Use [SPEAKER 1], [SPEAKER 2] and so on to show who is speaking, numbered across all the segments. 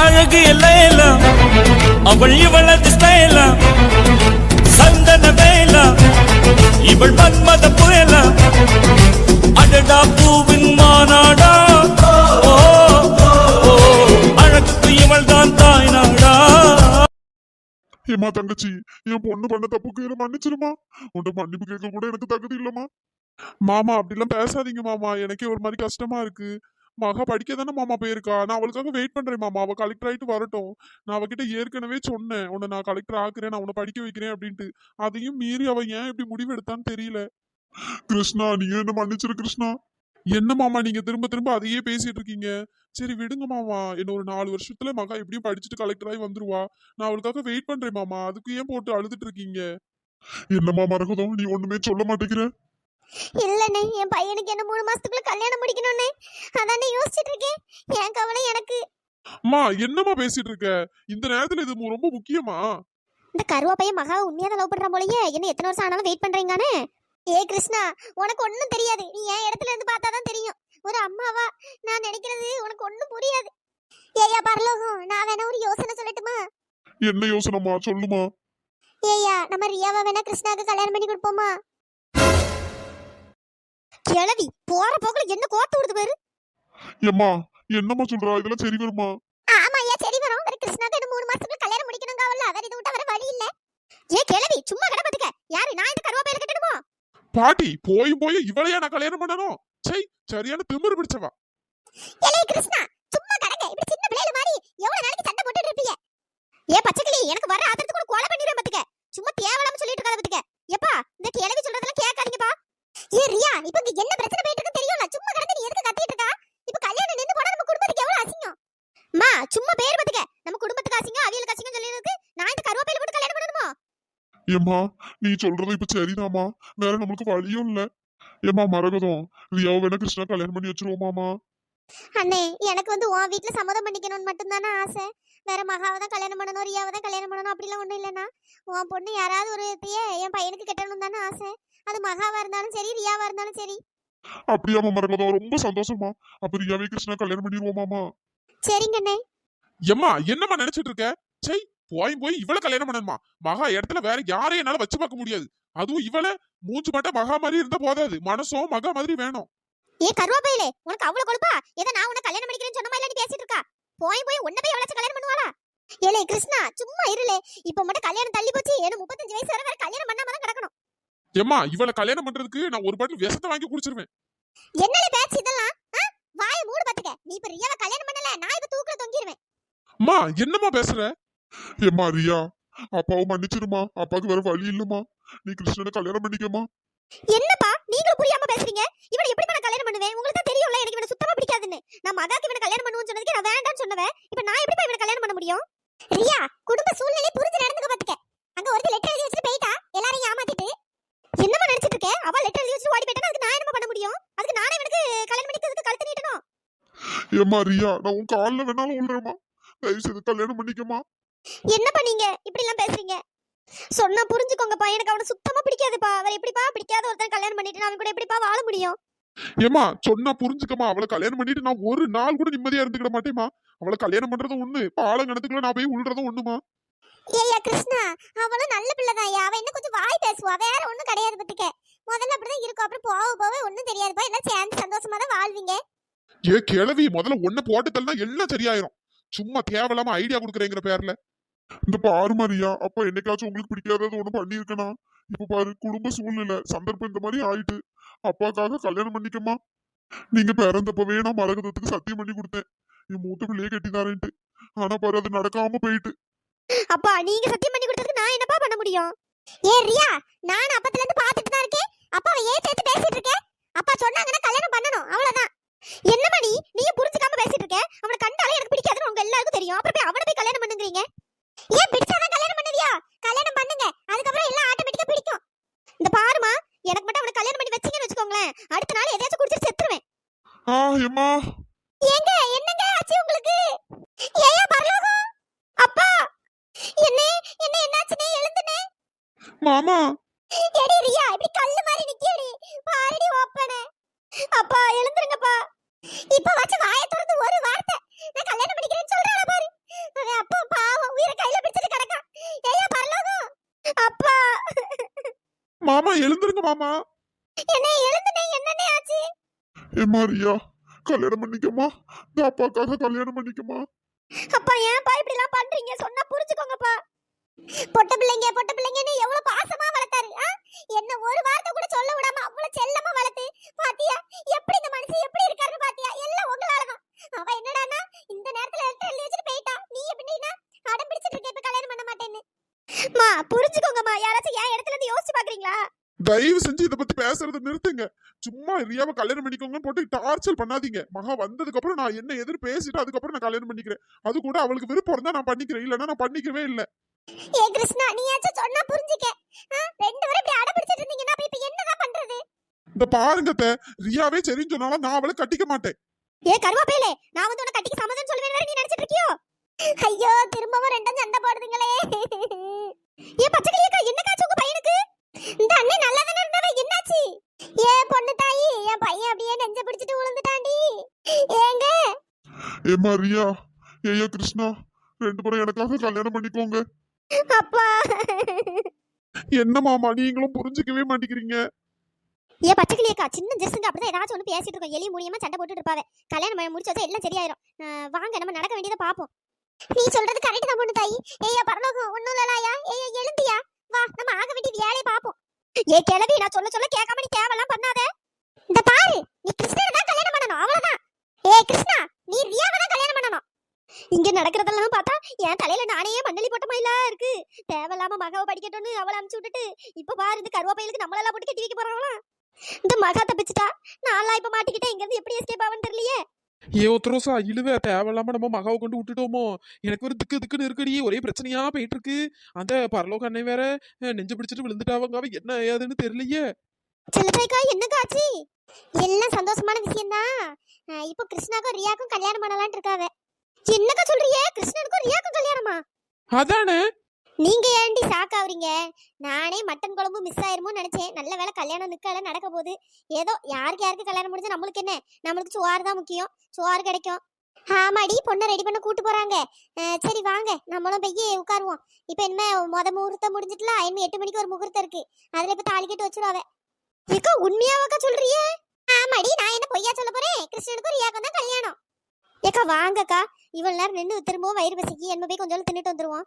[SPEAKER 1] அழகு எல்லாம் அவள் இவளது ஸ்டைலா சந்தன வேலா இவள் மன்மத புயலா அடடா பூவின் மாநாடா அழகுக்கு இவள் தான் தாய் நாடா.
[SPEAKER 2] ஏமா தங்கச்சி, என் பொண்ணு பண்ண தப்புக்கு மன்னிச்சிருமா. உன்ட மன்னிப்பு கேட்க கூட எனக்கு தகுதி இல்லம்மா. மாமா அப்படிலாம் பேசாதீங்க மாமா, எனக்கே ஒரு மாதிரி கஷ்டமா இருக்கு. மகா படிக்க தானே மாமா போயிருக்கா, நான் அவளுக்காக வெயிட் பண்றேன் மாமா. அவ கலெக்டர் ஆயிட்டு வரட்டும். நான் அவகிட்ட ஏற்கனவே சொன்னேன், உன்னை நான் கலெக்டர் ஆக்குறேன், நான் உன்னை படிக்க வைக்கிறேன் அப்படின்ட்டு. அதையும் மீறி அவ ஏன் இப்படி முடிவு எடுத்தான்னு தெரியல. கிருஷ்ணா, நீங்க என்ன மன்னிச்சிரு கிருஷ்ணா. என்ன மாமா நீங்க திரும்ப திரும்ப அதையே பேசிட்டு இருக்கீங்க. சரி விடுங்க மாமா, இன்னும் ஒரு 4 வருஷத்துல மகா எப்படியும் படிச்சுட்டு கலெக்டர் ஆகி வந்துருவா. நான் அவளுக்காக வெயிட் பண்றேன் மாமா, அதுக்கு ஏன் போட்டு அழுதுட்டு இருக்கீங்க? என்னமா மரகதம், நீ ஒண்ணுமே சொல்ல மாட்டேங்கிற?
[SPEAKER 3] இல்லண்ணே, என் பையனுக்கு என்ன 3 மாசத்துக்குள்ள கல்யாணம் முடிக்கணும்னே, அதானே யோசிச்சுட்டு இருக்கேன். என் கவலை எனக்கு.
[SPEAKER 2] அம்மா என்னமா பேசிட்டு இருக்க? இந்த நேரத்துல இது ரொம்ப முக்கியமா?
[SPEAKER 3] இந்த கருவா பையன் மகா உண்மையா லவ் பண்றான் போலயே. என்ன எத்தனை வருஷம் ஆனாலும் வெயிட் பண்றீங்கன்னு. ஏ கிருஷ்ணா, உனக்கு ஒண்ணும் தெரியாது. நீ என் இடத்துல இருந்து பார்த்தாதான் தெரியும். ஒரு அம்மாவா நான் நினைக்கிறது உனக்கு ஒண்ணும் புரியாது. ஏயா பரலோகம், நான் வேணா ஒரு யோசனை சொல்லட்டுமா?
[SPEAKER 2] என்ன யோசனைமா, சொல்லுமா.
[SPEAKER 3] ஏயா, நம்ம ரியாவை வேணா கிருஷ்ணாக்கு கல்யாணம் பண்ணி கொடுப்போமா? கிழவி போற போக்குல என்ன கோத்து விடுது பாரு.
[SPEAKER 2] ஏம்மா என்னம்மா சொல்றா, இதெல்லாம் சரி வருமா?
[SPEAKER 3] ஆமா ஐயா, சரி வரும். வேற கிருஷ்ணாக்கு இன்னும் 3 மாசத்துக்குள்ள கல்யாணம் முடிக்கணும் காவல்ல, வேற இதை விட்டா வேற வழி இல்ல. ஏ கிழவி, சும்மா கடை பாத்துக்க. யாரு, நான் இந்த கருவா பையில கட்டணுமோ?
[SPEAKER 2] பாட்டி போய் போய் இவளையா நான் கல்யாணம் பண்ணணும்? சை, சரியான திமிரு பிடிச்சவா.
[SPEAKER 3] ஏலே கிருஷ்ணா, சும்மா கடங்க. இப்படி சின்ன பிள்ளைல மாதிரி எவ்வளவு நாளைக்கு சண்டை போட்டுட்டு இருப்பீங்க? ஏ பச்சைக்கிளி, எனக்கு வர ஆத்திரத்துக்கு கூட கொலை பண்ணிடுறேன் பாத்துக்க. சும்மா தேவலாம சொல்லிட்டு இருக்காத பாத்துக்க. எப்பா இந்த கிழவி சொல்றதெல்லாம் கேட்காதீங்கப்பா. ஏ ரியா, இப்போ இங்க என்ன பிரச்சனை போயிட்டு இருக்கு தெரியும்ல? சும்மா கடந்து நீ எதுக்கு கத்திட்டு இருக்கா? இப்போ கல்யாணம் நின்னு போனா நம்ம குடும்பத்துக்கு எவ்வளவு அசிங்கம். மா சும்மா பேர் பாத்துக்க. நம்ம குடும்பத்துக்கு அசிங்கம், அவியலுக்கு அசிங்கம் சொல்லிருக்கு. நான் இந்த கருவா பையில போட்டு கல்யாணம் பண்ணணுமா?
[SPEAKER 2] ஏம்மா நீ சொல்றது இப்ப சரிதாம்மா, வேற நமக்கு வழியும் இல்ல. ஏம்மா மரகதம், ரியாவை வேணா கிருஷ்ணா கல்யாணம் பண்ணி வச்சிருவோமாமா?
[SPEAKER 3] அண்ணே, எனக்கு வந்து உன் வீட்ல சம்மதம் பண்ணிக்கணும்னு மட்டும்தானே ஆசை. வேற மகாவை தான் கல்யாணம் பண்ணணும், ரியாவை தான் கல்யாணம் பண்ணணும் அப்படிலாம் ஒண்ணும் இல்லைண்ணா. உன் பொண்ணு யாராவது ஒரு என் பையனுக்கு கட்டணும் தானே ஆசை. அது மகாவா இருந்தாலும் சரி, ரியாவா இருந்தாலும் சரி.
[SPEAKER 2] அப்படியாமா மரகதம், ரொம்ப சந்தோஷமா. அப்ப ரியாவே கிருஷ்ணா கல்யாணம் பண்ணிடுவோமாமா?
[SPEAKER 3] சரிங்கண்ணே.
[SPEAKER 2] ஏம்மா என்னம்மா நினைச்சிட்டு இருக்க? சை, போய் போய் இவள கல்யாணம் பண்ணணுமா? மகா இடத்துல வேற யாரையும் என்னால வச்சு பார்க்க முடியாது. அதுவும் இவள மூச்சு மட்டும் மகா மாதிரி இருந்தா போதாது, மனசும் மகா மாதிரி வேணும்.
[SPEAKER 3] ஏ கருவாப்பையிலே, உனக்கு அவ்வளவு கொழுப்பா? ஏதோ நான் உன்னை கல்யாணம் பண்ணிக்கிறேன்னு சொன்ன மாதிரி நீ பேசிட்டு இருக்கா? போய் போய் உன்னை போய் எவ்வளவு கல்யாணம் பண்ணுவாளா? ஏலே கிருஷ்ணா, சும்மா இருளே. இப்ப மட்டும் கல்யாணம் தள்ளி போச்சு. என்ன 35 வயசு வரை வேற கல்யாணம் பண்ணாம தான் கிடக்கணும்.
[SPEAKER 2] ஏம்மா இவள கல்யாணம் பண்றதுக்கு நான் ஒரு பாட்டில் விஷத்தை வாங்கி குடிச்சிருவேன்.
[SPEAKER 3] என்னலே பேச்சு இதெல்லாம்? வாயை மூடு பாத்துக்க. நீ இப்ப ரியாவை கல்யாணம் பண்ணல, நான் இப்ப தூக்குல தொங்கிடுவேன்.
[SPEAKER 2] அம்மா என்னம்மா பேசுற? ஏம்மா ரியா, அப்பாவும் மன்னிச்சிருமா. அப்பாவுக்கு வேற வழி இல்லம்மா. நீ கிருஷ்ணனை கல்யாணம் பண்ணிக்கமா.
[SPEAKER 3] என்னப்பா நீங்களும் புரியாம பேசுறீங்க? இவனை எப்படி நான் கல்யாணம் பண்ணுவேன்? உங்களுக்கு தான் தெரியும்ல எனக்கு இவனை சுத்தமா பிடிக்காதுன்னு. நான் மகாக்கு இவனை கல்யாணம் பண்ணுவேன்னு சொன்னதுக்கு நான் வேண்டாம்னு சொன்னவன். இப்ப நான் எப்படி இவனை கல்யாணம் பண்ண முடியும்? ரியா, குடும்ப சூழ்நிலை புரிஞ்சு நடந்துக்க பாத்துக்க. அங்க ஒருத்தி லெட்டர் எழுதி வச்சுட்டு போயிட்டா, எல்லாரையும் ஏமாத்திட்டு. என்னமா நினைச்சிட்டு இருக்க? அவ லெட்டர் எழுதி வச்சுட்டு ஓடி போயிட்டா, அதுக்கு நான் என்ன பண்ண முடியும்? அதுக்கு நானே இவனுக்கு கல்யாணம் பண்ணிக்கிறதுக்கு கழுத்து நீட்டணும்.
[SPEAKER 2] ஏம்மா ரியா, நான் உன் காலில் வேணாலும் விழுறேம்மா. தயவு செய்து கல்யாணம் பண்ணிக்கமா.
[SPEAKER 3] என்னப்பா நீங்க இப்படி எல்லாம் பேசுறீங்க? சொன்னா புரிஞ்சுக்கோங்கப்பா. எனக்கு அவனை சுத்தமா பிடிக்காதுப்பா. வேற எப்படிப்பா பிடிக்காத ஒருத்தன் கல்யாணம் பண்ணிட்டு அவன் கூட எப்படிப்பா வாழ முடியும்?
[SPEAKER 2] ஏமா சொன்னா புரிஞ்சுக்கமா. அவளை கல்யாணம் பண்ணிட்டு நான் ஒரு நாள் கூட நிம்மதியா இருந்துக்கிட மாட்டேமா. அவளை கல்யாணம் பண்றதும் ஒண்ணு, பாலம் கணத்துக்குள்ள நான் போய் உள்றதும் ஒண்ணுமா.
[SPEAKER 3] ஏய்யா கிருஷ்ணா, அவளும் நல்ல பிள்ளைதான். அவ இன்னும் கொஞ்சம் வாய் பேசுவா, வேற ஒண்ணும் கிடையாது பத்துக்க. முதல்ல அப்படிதான் இருக்கும், அப்புறம் போக போக ஒண்ணும் தெரியாதுப்பா. எல்லாம் சேர்ந்து சந்தோஷமா தான் வாழ்வீங்க.
[SPEAKER 2] ஏ கிழவி, முதல்ல ஒன்ன போட்டுத்தல்னா எல்லாம் சரியாயிரும். சும்மா தேவையில்லாம ஐடியா கொடுக்குறேங்கிற பேர்ல. இந்த பாரு மாரியா, அப்ப என்னைக்காச்சும் உங்களுக்கு பிடிக்காதது ஒண்ணு பண்ணிருக்கனா? இப்ப பாரு, குடும்ப சூழ்நிலை சந்தர்ப்பம் இந்த மாதிரி ஆயிட்டு. அப்பாக்காக கல்யாணம் பண்ணிக்கமா. நீங்க பிறந்தப்பவே நான் மரகதத்துக்கு சத்தியம் பண்ணி கொடுத்தேன், என் மூத்த பிள்ளையே கட்டிதாரேன்ட்டு. ஆனா பாரு, அது நடக்காம போயிட்டு.
[SPEAKER 3] அப்பா நீங்க சத்தியம் பண்ணி கொடுத்ததுக்கு நான் என்னப்பா பண்ண முடியும்? ஏ ரியா, நான் அப்பத்துல இருந்து பாத்துட்டு தான் இருக்கேன். அப்பாவை ஏன் சேர்த்து பேசிட்டு இருக்கேன்? அப்பா சொன்னாங்கன்னா கல்யாணம் பண்ணணும், அவ்வளவுதான். என்னமா நீ புரிஞ்சுக்காம பேசிட்டு இருக்க? அவனை கண்டாலே எனக்கு பிடிக்காதுன்னு உங்க எல்லாருக்கும் தெரியும். அப்புறம் போய் அவனை போய் கல்யாணம் பண்ணுங்கறீங்க. ஏன் பிடிச்சாதான் கல்யாணம் பண்ணுவியா? கல்யாணம் பண்ணுங்க, அதுக்கப்புறம் எல்லாம் ஆட்டோமேட்டிக்கா பிடிக்கும். இந்த பாருமா, எனக்கு மட்டும் அவனை கல்யாணம் பண்ணி வச்சீங்கன்னு வச்சுக்கோங்களேன், அடுத்த நாள் எதையாச்சும் குடிச்சிட்டு செத்துருவேன்.
[SPEAKER 2] ஏம்மா
[SPEAKER 3] ஏங்க என்னங்க ஆச்சு உங்களுக்கு? ஏயா பரலோகம், அப்பா என்ன என்னாச்சுனே? எழுந்துனே
[SPEAKER 2] மாமா.
[SPEAKER 3] எடி ரியா, இப்படி கல்லு மாதிரி நிக்கேடி, பாருடி ஓப்பனே. அப்பா எழுந்துருங்கப்பா. இப்ப வச்ச வாயை திறந்து ஒரு வார்த்தை நான் கல்யாணம் பண்ணிக்கிறேன்னு சொல்றாளா பாரு.
[SPEAKER 2] மாமா எழுந்துருங்க மாமா.
[SPEAKER 3] என்ன எழுந்துனே என்னனே ஆச்சு?
[SPEAKER 2] ஏம்மா ரியா, கல்யாணம் பண்ணிக்கமா. இந்த அப்பாக்காக கல்யாணம் பண்ணிக்கமா.
[SPEAKER 3] அப்பா ஏன்பா இப்படி எல்லாம் பண்றீங்க? சொன்னா புரிஞ்சுக்கோங்கப்பா. பொட்ட பிள்ளைங்கன்னு எவ்வளவு பாசமா வளர்த்தாரு. என்ன ஒரு வார்த்தை கூட சொல்ல விடாம அவ்வளவு செல்லமா வளர்த்து பாத்தியா எப்படி இந்த மனுஷன் எப்படி இருக்காருன்னு பாத்தியா? எல்லாம் உங்களாலதான். அவ என்னடான்னா இந்த நேரத்துல எழுதி வச்சுட்டு போயிட்டா. நீ எப்படின்னா அடம் பிடிச்சிட்டு இருக்க இப்ப கல்யாணம் பண்ண மாட்டேன்னு. மா புரிஞ்சுக்கோங்கம்மா. யாராச்சும் என் இடத்துல இருந்து யோசிச்சு பாக்குறீங்களா?
[SPEAKER 2] தயவு செஞ்சு இதை பத்தி பேசுறத நிறுத்துங்க. சும்மா ரியாவை கல்யாணம் பண்ணிக்கோங்கன்னு போட்டு டார்ச்சர் பண்ணாதீங்க. மகா வந்ததுக்கு அப்புறம் நான் என்ன எதிர் பேசிட்டு அதுக்கப்புறம் நான் கல்யாணம் பண்ணிக்கிறேன். அது கூட அவளுக்கு விருப்பம் இருந்தா நான் பண்ணிக்கிறேன், இல்லன்னா நான் பண்ணிக்கவே இல்லை.
[SPEAKER 3] ஏ கிருஷ்ணா, நீயாச்சும் சொன்னா புரிஞ்சுக்க. ரெண்டு பேரும் இப்படி அடம் பிடிச்சிட்டு இருந்தீங்கன்னா அப்ப இப்ப என்னதான் பண்றது?
[SPEAKER 2] இந்த பாருங்க அத்தை, ரியாவே சரின்னு சொன்னாலும் நான் அவளை கட்டிக்க மாட்டேன்.
[SPEAKER 3] ஏ கருவாப்பையிலே, நான் வந்து உன்னை கட்டிக்க சம்மதம் சொல்லுவேன் வேற நீ நினைச்சிட்டு இருக்கியோ? ஐயோ திரும்பவும் ரெண்டும் சண்டை போடுதுங்களே. ஏ பச்சைக்கிளியக்கா, என்னக்காச்சு உங்க பையனுக்கு? இந்த அண்ணன் நல்லா தானே இருந்தாவே, என்னாச்சு? ஏ பொண்ணு தாயி, என் பையன் அப்படியே நெஞ்ச பிடிச்சிட்டு விழுந்துட்டாண்டி. ஏங்க
[SPEAKER 2] ஏம்மா ரியா, ஏய்யா கிருஷ்ணா, ரெண்டு பேரும் எனக்காக கல்யாணம் பண்ணிக்கோங்க.
[SPEAKER 3] அப்பா.
[SPEAKER 2] என்ன மாமா நீங்களும் புரிஞ்சுக்கவே மாட்டேங்கிறீங்க.
[SPEAKER 3] ஏ பச்சைக்கிளியக்கா, சின்ன ஜெஸ்ஸுங்க அப்படிதான் ஏதாச்சும் ஒன்று பேசிட்டு இருக்கோம். எலி மூலியமா சண்டை போட்டுட்டு இருப்பாவே. கல்யாணம் முடிச்சு வச்சா எல்லாம் சரியாயிரும். வாங்க நம்ம நடக்க வேண்டியதை பாப்போம். நீ சொல்றது கரெக்ட் தான் பொண்ணு தாயி. ஏய்யா பரலோகம் ஒண்ணும் இல்லையா? ஏய்யா எழுந்தியா, வா நம்ம ஆக வேண்டிய வேலையை பாப்போம். ஏ கிழவி, நான் சொல்ல சொல்ல கேட்காம நீ தேவலாம் பண்ணாத. இந்த பாரு, நீ கிருஷ்ணனை தான் கல்யாணம் பண்ணணும், அவ்வளவுதான். ஏ கிருஷ்ணா, நீ ரியாவை தான் கல்யாணம் பண்ணணும். இங்க நடக்கிறதெல்லாம் பார்த்தா என் தலையில நானே மண்ணலி போட்ட மாதிரிலாம் இருக்கு. தேவையில்லாம மகாவை படிக்கட்டும்னு அவளை அனுப்பிச்சு விட்டுட்டு இப்ப பாரு இந்த கருவாப்பையிலுக்கு நம்மளெல்லாம் போட்டு கட்டி வைக்க போறாங்களா? இந்த மகா தப்பிச்சுட்டா, நான்லாம் இப்ப மாட்டிக்கிட்டேன். இங்க இருந்து எப்படி எஸ்கேப் ஆவன்னு தெரியலையே.
[SPEAKER 4] ஏ ஒத்தரோசா இழுவ தேவையில்லாம நம்ம மகாவை கொண்டு விட்டுட்டோமோ. எனக்கு ஒரு திக்குன்னு இருக்குடி, ஒரே பிரச்சனையா போயிட்டு இருக்கு. அந்த பரலோக அண்ணன் வேற நெஞ்சு பிடிச்சிட்டு விழுந்துட்டாவங்க. அவ என்ன ஏதுன்னு தெரியலையே.
[SPEAKER 3] செல்லத்தாய்க்கா, என்னக்கா ஆச்சு? எல்லாம் சந்தோஷமான விஷயம்தான். இப்போ கிருஷ்ணாக்கும் ரியாக்கும் கல்யாணம் பண்ணலாம்னு இருக்காவ. என்னக்கா சொல்றீங்க? கிருஷ்ணனுக்கும் ரியாக்கும் கல்யாணமா?
[SPEAKER 4] அதானே.
[SPEAKER 3] நீங்க ஏன்டி ஷாக் ஆவறீங்க? நானே மட்டன் குழம்பு மிஸ் ஆயிருமோன்னு நினைச்சேன். நல்ல வேளை கல்யாணம் நிக்கல, நடக்க போகுது. ஏதோ யாருக்கு கல்யாணம் முடிஞ்சா நம்மளுக்கு என்ன? நம்மளுக்கு சோறு தான் முக்கியம். சோறு கிடைக்கும். ஆமாடி, பொண்ணை ரெடி பண்ண கூட்டு போறாங்க. சரி வாங்க நம்மளும் போய் உட்காருவோம். இப்ப என்ன முகூர்த்தம் முடிஞ்சிட்டுல, இனிமே 8 மணிக்கு ஒரு முகூர்த்தம் இருக்கு. அதுல இப்ப தாலி கட்டு வச்சிருவாவ. ஏக்கா உண்மையாவாக்கா சொல்றியே? ஆமாடி, நான் என்ன பொய்யா சொல்ல போறேன்? கிருஷ்ணனுக்கும் ரியாக்கும் தான் கல்யாணம். ஏக்கா வாங்கக்கா, இவ்வளவு நேரம் நின்று திரும்பவும் வயிறு பசிக்கு என்ன போய் கொஞ்சம் தின்னுட்டு வந்துருவோம்.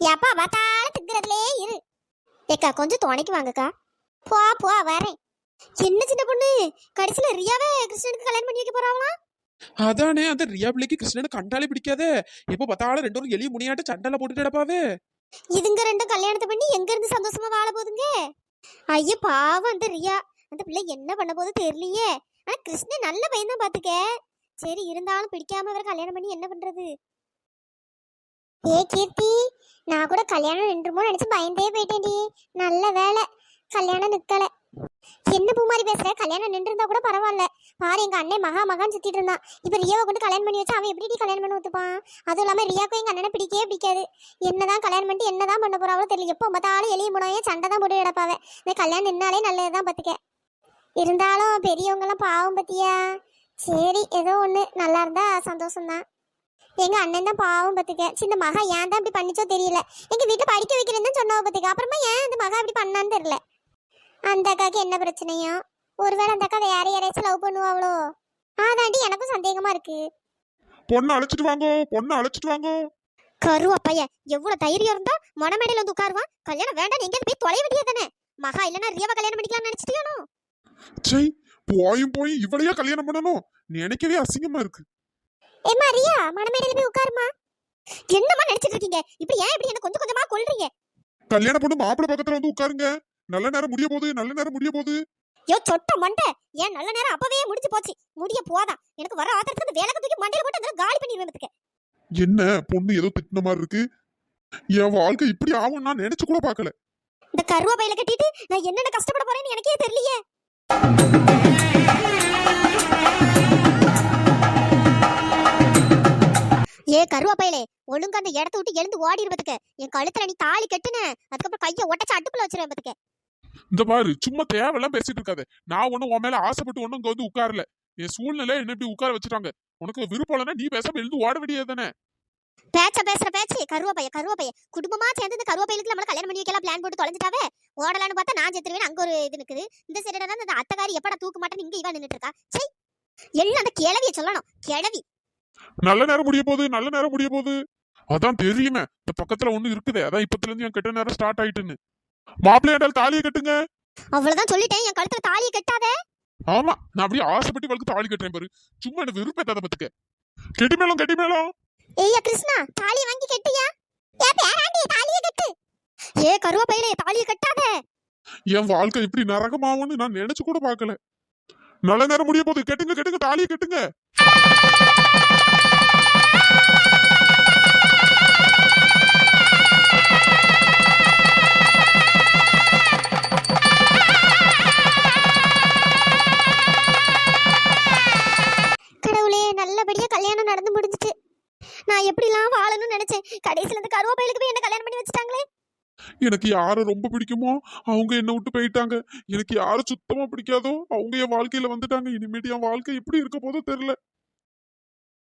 [SPEAKER 3] ஏப்பா பார்த்தால திக்கிறதுலே இரு. ஏக்கா கொஞ்சம் துணைக்கு வாங்கக்கா. போ வரேன். என்ன சின்ன பொண்ணு, கடைசியில ரியாவே கிருஷ்ணனுக்கு கல்யாணம் பண்ணி வைக்க போறாங்களா?
[SPEAKER 4] அதானே. அந்த ரியா பிள்ளைக்கு கிருஷ்ணனை கண்டாலே பிடிக்காதே. எப்ப பார்த்தாலும் ரெண்டு பேரும் எலி முனியாட்ட சண்டல போட்டுட்டு கிடப்பாவே.
[SPEAKER 3] இதுங்க ரெண்டும் கல்யாணத்தை பண்ணி எங்க இருந்து சந்தோஷமா வாழ போதுங்க? ஐயோ பாவம் அந்த ரியா. அந்த பிள்ளை என்ன பண்ண போது தெரியலையே. ஆனா கிருஷ்ணன் நல்ல பையன் தான் பாத்துக்க. சரி இருந்தாலும் பிடிக்காம வேற கல்யாணம் பண்ணி என்ன பண்றது? ஏ கீர்த்தி, நான் கூட கல்யாணம் நின்றுமோ நினைச்சு பயந்தே போயிட்டேன்டி. நல்ல வேலை கல்யாணம் நிக்கல. என்ன பூமாரி பேசுற? கல்யாணம் நின்று இருந்தா கூட பரவாயில்ல. பாரு எங்க அண்ணன் மகான்னு சுத்திட்டு இருந்தான். இப்ப ரியாவை கொண்டு கல்யாணம் பண்ணி வச்சா அவன் எப்படி கல்யாணம் பண்ணி ஒத்துப்பான்? அதுவும் இல்லாம ரியாக்கும் எங்க அண்ணனை பிடிக்கவே பிடிக்காது. என்னதான் கல்யாணம் பண்ணிட்டு என்னதான் பண்ண போறாவோ தெரியல. எப்போ பார்த்தாலும் எளிய முனையே சண்டை தான் போட்டு கிடப்பாவ. இந்த கல்யாணம் நின்னாலே நல்லதுதான் பாத்துக்க. இருந்தாலும் பெரியவங்க எல்லாம் பாவம் பத்தியா. சரி ஏதோ ஒண்ணு நல்லா இருந்தா சந்தோஷம்தான். எங்க அண்ணன் தான் பாவம் பத்துக்க. சின்ன மகா ஏன் தான் இப்படி பண்ணிச்சோ தெரியல. எங்க வீட்டுல படிக்க வைக்கிறேன்னு சொன்னவ பத்துக்க. அப்புறமா ஏன் அந்த மகா இப்படி பண்ணான்னு தெரியல. அந்த அக்காக்கு என்ன பிரச்சனையோ? ஒருவேளை அந்த அக்கா யாரையாச்சும் லவ் பண்ணுவாங்களோ? அதாண்டி எனக்கும் சந்தேகமா இருக்கு.
[SPEAKER 2] பொண்ணு அழைச்சிட்டு வாங்க.
[SPEAKER 3] கருவாப்பைய எவ்வளவு தைரியம் இருந்தா மொனமேடையில வந்து உட்காருவான். கல்யாணம் வேண்டாம், எங்க போய் தொலை வேண்டியதானே. மகா இல்லன்னா ரியாவை கல்யாணம் பண்ணிக்கலாம்னு நினைச்சிட்டியானோ?
[SPEAKER 2] சை, போய் இவளையா கல்யாணம் பண்ணணும்? நினைக்கவே அசிங்கமா இருக்கு.
[SPEAKER 3] ஏமா ரியா, மொனமேடையில போய் உட்காருமா. என்னமா நினைச்சிட்டு இருக்கீங்க? இப்படி ஏன் இப்படி என்ன கொஞ்சம் கொஞ்சமா கொல்றீங்க?
[SPEAKER 2] கல்யாண பொண்ணு மாப்பிள்ளை பக்கத்துல வந்து உட்காருங்க. நல்ல நேரம் முடிய போகுது.
[SPEAKER 3] யோ சொட்ட மண்டை, ஏன் நல்ல நேரம் அப்பவே முடிஞ்சு போச்சு. முடிய போதான் எனக்கு வர ஆத்திரத்துக்கு வேலை தூக்கி மண்டையில போட்டு அந்த காலி பண்ணிடுவேன்.
[SPEAKER 2] என்ன பொண்ணு ஏதோ திட்டின மாதிரி இருக்கு. என் வாழ்க்கை இப்படி ஆகும் நான் நினைச்சு கூட பார்க்கல.
[SPEAKER 3] இந்த கருவாப்பையில கட்டிட்டு நான் என்னென்ன கஷ்டப்பட போறேன்னு எனக்கே தெரியலையே. ஏ கருவாப்பையிலே, ஒழுங்கா அந்த இடத்த விட்டு எழுந்து ஓடிடுவதுக்கு. என் கழுத்துல நீ தாலி கட்டுன, அதுக்கப்புறம் கையை ஒட்டச்சு அடுப்புல வச்சிருவேன் பத்துக்க.
[SPEAKER 2] இந்த பாரு, சும்மா தேவையெல்லாம் பேசிட்டு இருக்காது. நான் ஒண்ணும் உன் மேல ஆசைப்பட்டு ஒண்ணும் இங்க வந்து உட்காரல. என் சூழ்நிலை என்ன இப்படி உட்கார வச்சுட்டாங்க. உனக்கு விருப்பம் இல்லைன்னா நீ பேசாம எழுந்து ஓட வேண்டியது தானே.
[SPEAKER 3] பேசுற பேச்சு கருவப்பைய குடும்பமா சேர்ந்து இந்த கருவப்பையிலுக்கு நம்மள கல்யாணம் பண்ணி வைக்கலாம் பிளான் போட்டு தொலைஞ்சிட்டாவே. ஓடலான்னு பார்த்தா நான் செத்துருவேன், அங்க ஒரு இது நிக்குது. இந்த சைடு தான் அந்த அத்தகாரி எப்படா தூக்க மாட்டேன்னு இங்க இவன் நின்னுட்டு இருக்கா. சை, எல்லாம் அந்த கிழவிய சொல்லணும், கிழவி.
[SPEAKER 2] நல்ல நேரம் முடிய போகுது, நல்ல நேரம் முடிய போகுது. அதான் தெரியுமே, இந்த பக்கத்துல ஒண்ணு இருக்குதே, அதான் இப்பத்துல இருந்து என் கெட்ட நேரம் ஸ்டார்ட் ஆயிட்டுன்னு. மாப்பிள்ளையாண்டால் தாலியை கட்டுங்க.
[SPEAKER 3] அவ்வளவுதான் சொல்லிட்டேன், என் கழுத்துல தாலியை கட்டாத.
[SPEAKER 2] ஆமா, நான் அப்படியே ஆசைப்பட்டு வழக்கு தாலி கட்டுறேன் பாரு. சும்மா எனக்கு விருப்பத்தாத பத்துக்க. கெட்டி மேளம், கெட்டி மேளம்.
[SPEAKER 3] ஏய்யா கிருஷ்ணா, தாலியை வாங்கி கட்டியா. ஏ பேராண்டி, தாலியை கட்டு. ஏ கருவப்பையிலே, தாலியை கட்டாத.
[SPEAKER 2] என் வாழ்க்கை இப்படி நரகமாவும்னு நான் நினைச்சு கூட பார்க்கல. நல்ல நேரம் முடிய போகுது, கெட்டுங்க கெட்டுங்க, தாலியை கட்டுங்க.
[SPEAKER 3] கடவுளே, நல்லபடியா கல்யாணம் நடந்து முடிஞ்சிட்டு. நான் எப்படிலாம் வாழணும்னு நினைச்சேன், கடைசியில இந்த கருவப்பையிலுக்கு போய் என்ன கல்யாணம் பண்ணி வச்சுட்டாங்களே.
[SPEAKER 2] எனக்கு யாரை ரொம்ப பிடிக்குமோ அவங்க என்ன விட்டு போயிட்டாங்க. எனக்கு யாரை சுத்தமா பிடிக்காதோ அவங்க என் வாழ்க்கையில வந்துட்டாங்க. இனிமேட்டு என் வாழ்க்கை எப்படி இருக்க போதோ தெரியல.